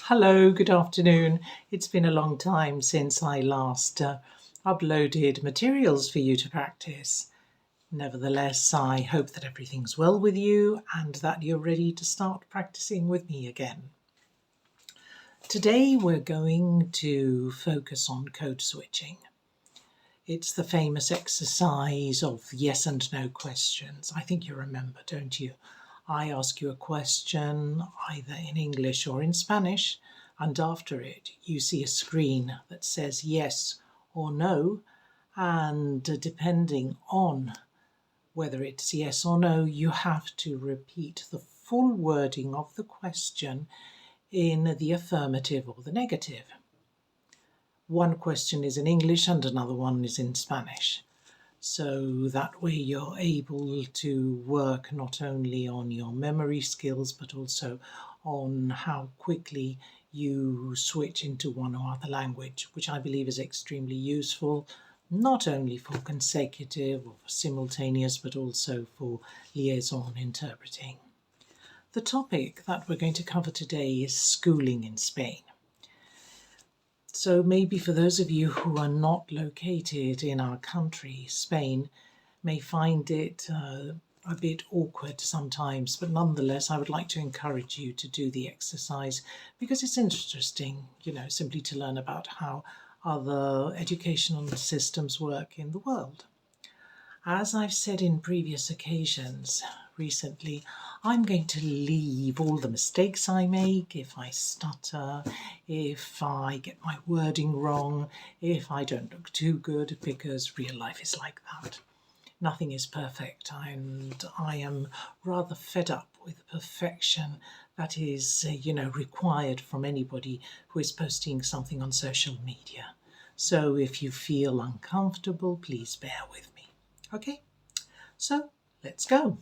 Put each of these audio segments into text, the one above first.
Hello, good afternoon. It's been a long time since I last uploaded materials for you to practice. Nevertheless, I hope that everything's well with you and that you're ready to start practicing with me again. Today we're going to focus on code switching. It's the famous exercise of yes and no questions. I think you remember, don't you? I ask you a question either in English or in Spanish, and after it you see a screen that says yes or no, and depending on whether it's yes or no, you have to repeat the full wording of the question in the affirmative or the negative. One question is in English and another one is in Spanish. So that way you're able to work not only on your memory skills, but also on how quickly you switch into one or other language, which I believe is extremely useful, not only for consecutive or for simultaneous, but also for liaison interpreting. The topic that we're going to cover today is schooling in Spain. So maybe for those of you who are not located in our country, Spain, may find it a bit awkward sometimes, but nonetheless I would like to encourage you to do the exercise because it's interesting, simply to learn about how other educational systems work in the world. As I've said in previous occasions recently, I'm going to leave all the mistakes I make, if I stutter, if I get my wording wrong, if I don't look too good, because real life is like that. Nothing is perfect, and I am rather fed up with perfection that is, required from anybody who is posting something on social media. So if you feel uncomfortable, please bear with me. Okay, so let's go.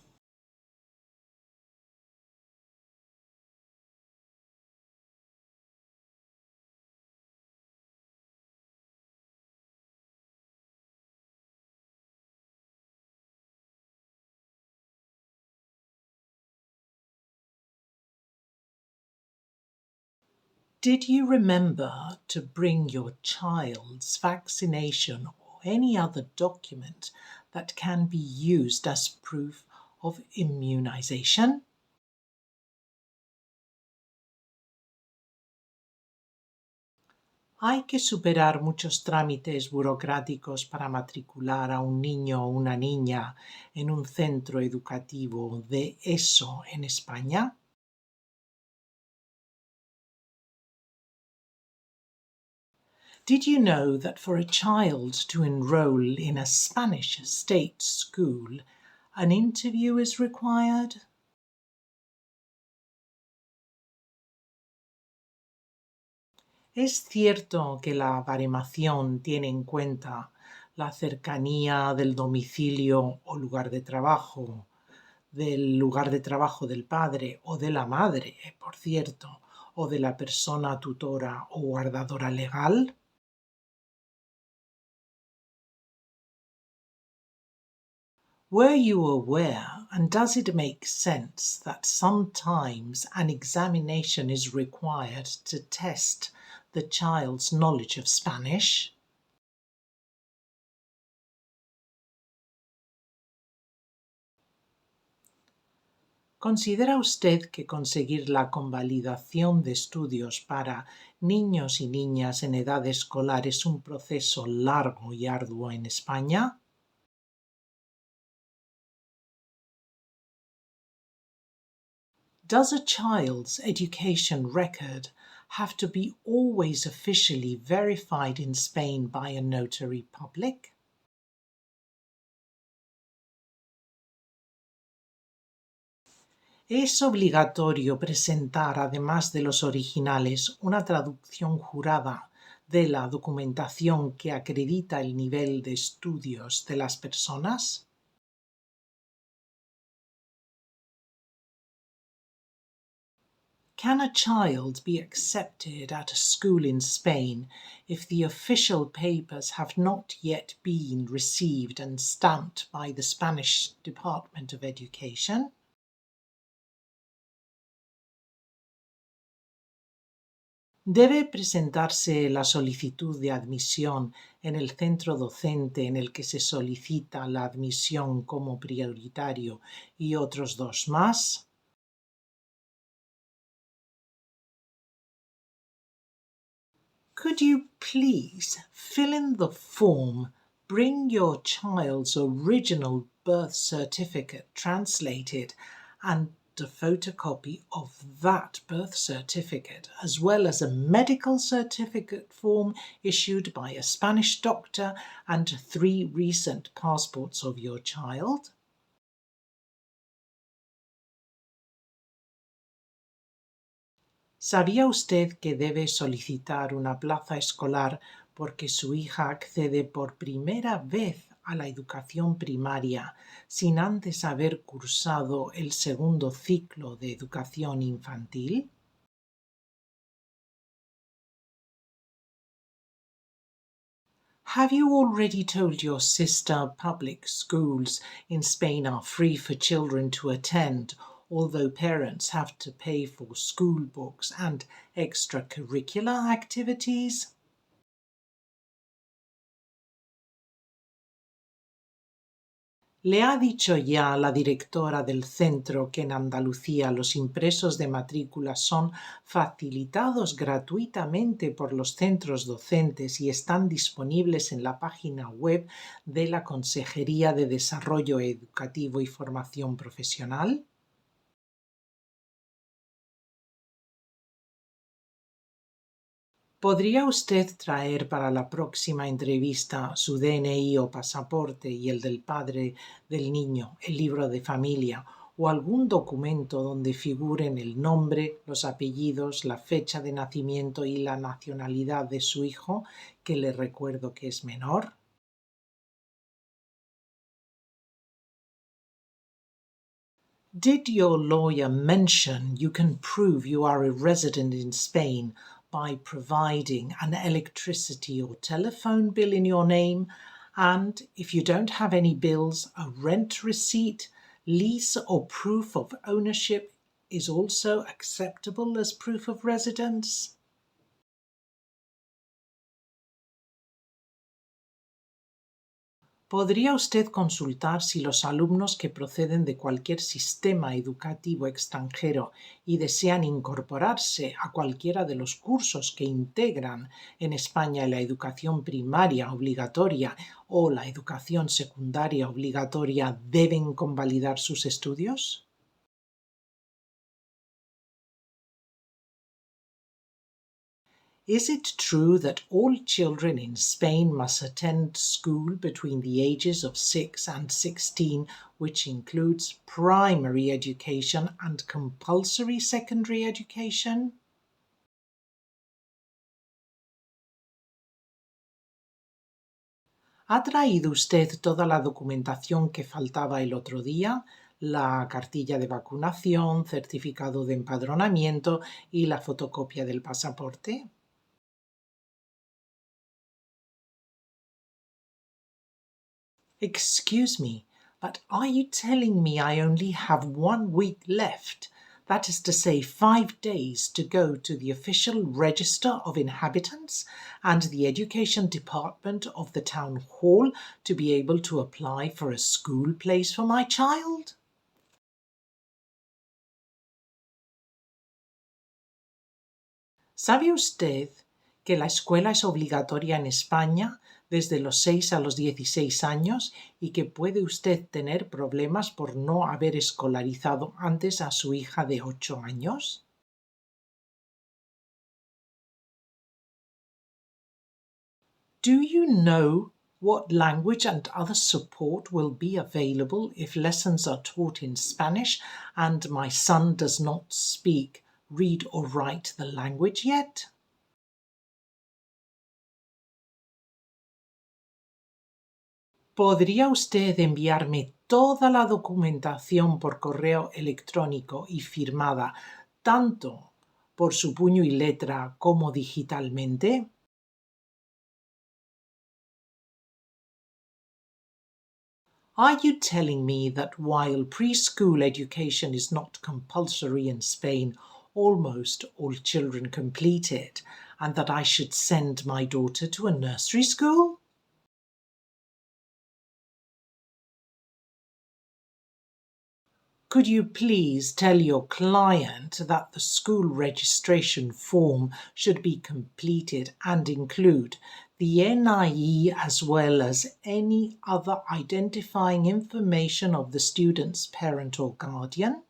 Did you remember to bring your child's vaccination or any other document that can be used as proof of immunization? Hay que superar muchos trámites burocráticos para matricular a un niño o una niña en un centro educativo de ESO en España. Did you know that for a child to enroll in a Spanish state school, an interview is required? Es cierto que la baremación tiene en cuenta la cercanía del domicilio o lugar de trabajo, del lugar de trabajo del padre o de la madre, por cierto, o de la persona tutora o guardadora legal. Were you aware, and does it make sense, that sometimes an examination is required to test the child's knowledge of Spanish? ¿Considera usted que conseguir la convalidación de estudios para niños y niñas en edad escolar es un proceso largo y arduo en España? Does a child's education record have to be always officially verified in Spain by a notary public? ¿Es obligatorio presentar, además de los originales, una traducción jurada de la documentación que acredita el nivel de estudios de las personas? Can a child be accepted at a school in Spain if the official papers have not yet been received and stamped by the Spanish Department of Education? Debe presentarse la solicitud de admisión en el centro docente en el que se solicita la admisión como prioritario y otros dos más. Could you please fill in the form, bring your child's original birth certificate translated and a photocopy of that birth certificate, as well as a medical certificate form issued by a Spanish doctor and 3 recent passports of your child? ¿Sabía usted que debe solicitar una plaza escolar porque su hija accede por primera vez a la educación primaria sin antes haber cursado el segundo ciclo de educación infantil? Have you already told your sister public schools in Spain are free for children to attend, although parents have to pay for school books and extracurricular activities? ¿Le ha dicho ya la directora del centro que en Andalucía los impresos de matrícula son facilitados gratuitamente por los centros docentes y están disponibles en la página web de la Consejería de Desarrollo Educativo y Formación Profesional? ¿Podría usted traer para la próxima entrevista su DNI o pasaporte y el del padre del niño, el libro de familia o algún documento donde figuren el nombre, los apellidos, la fecha de nacimiento y la nacionalidad de su hijo, que le recuerdo que es menor? Did your lawyer mention you can prove you are a resident in Spain by providing an electricity or telephone bill in your name, and if you don't have any bills, a rent receipt, lease or proof of ownership is also acceptable as proof of residence? ¿Podría usted consultar si los alumnos que proceden de cualquier sistema educativo extranjero y desean incorporarse a cualquiera de los cursos que integran en España la educación primaria obligatoria o la educación secundaria obligatoria deben convalidar sus estudios? Is it true that all children in Spain must attend school between the ages of 6 and 16, which includes primary education and compulsory secondary education? ¿Ha traído usted toda la documentación que faltaba el otro día? La cartilla de vacunación, certificado de empadronamiento y la fotocopia del pasaporte. Excuse me, but are you telling me I only have 1 week left? That is to say, 5 days to go to the official register of inhabitants and the education department of the town hall to be able to apply for a school place for my child? ¿Sabe usted que la escuela es obligatoria en España desde los 6 a los 16 años y que puede usted tener problemas por no haber escolarizado antes a su hija de 8 años? Do you know what language and other support will be available if lessons are taught in Spanish and my son does not speak, read or write the language yet? ¿Podría usted enviarme toda la documentación por correo electrónico y firmada, tanto por su puño y letra como digitalmente? Are you telling me that while preschool education is not compulsory in Spain, almost all children complete it, and that I should send my daughter to a nursery school? Could you please tell your client that the school registration form should be completed and include the NIE as well as any other identifying information of the student's parent or guardian?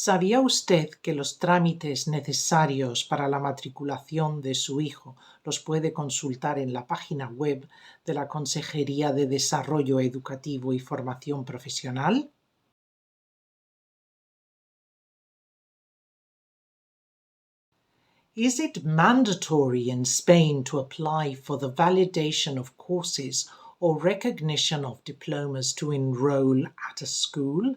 ¿Sabía usted que los trámites necesarios para la matriculación de su hijo los puede consultar en la página web de la Consejería de Desarrollo Educativo y Formación Profesional? Is it mandatory in Spain to apply for the validation of courses or recognition of diplomas to enroll at a school?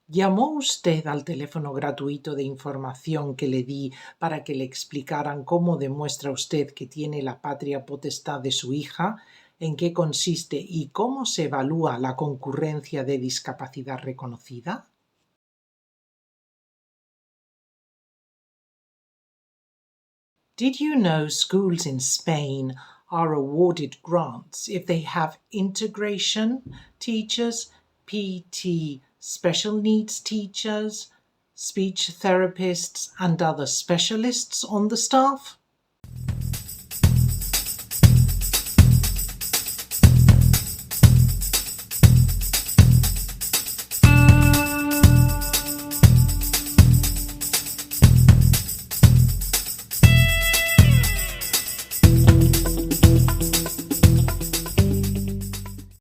¿Llamó usted al teléfono gratuito de información que le di para que le explicaran cómo demuestra usted que tiene la patria potestad de su hija, en qué consiste y cómo se evalúa la concurrencia de discapacidad reconocida? Did you know schools in Spain are awarded grants if they have integration teachers, PT special needs teachers, speech therapists, and other specialists on the staff?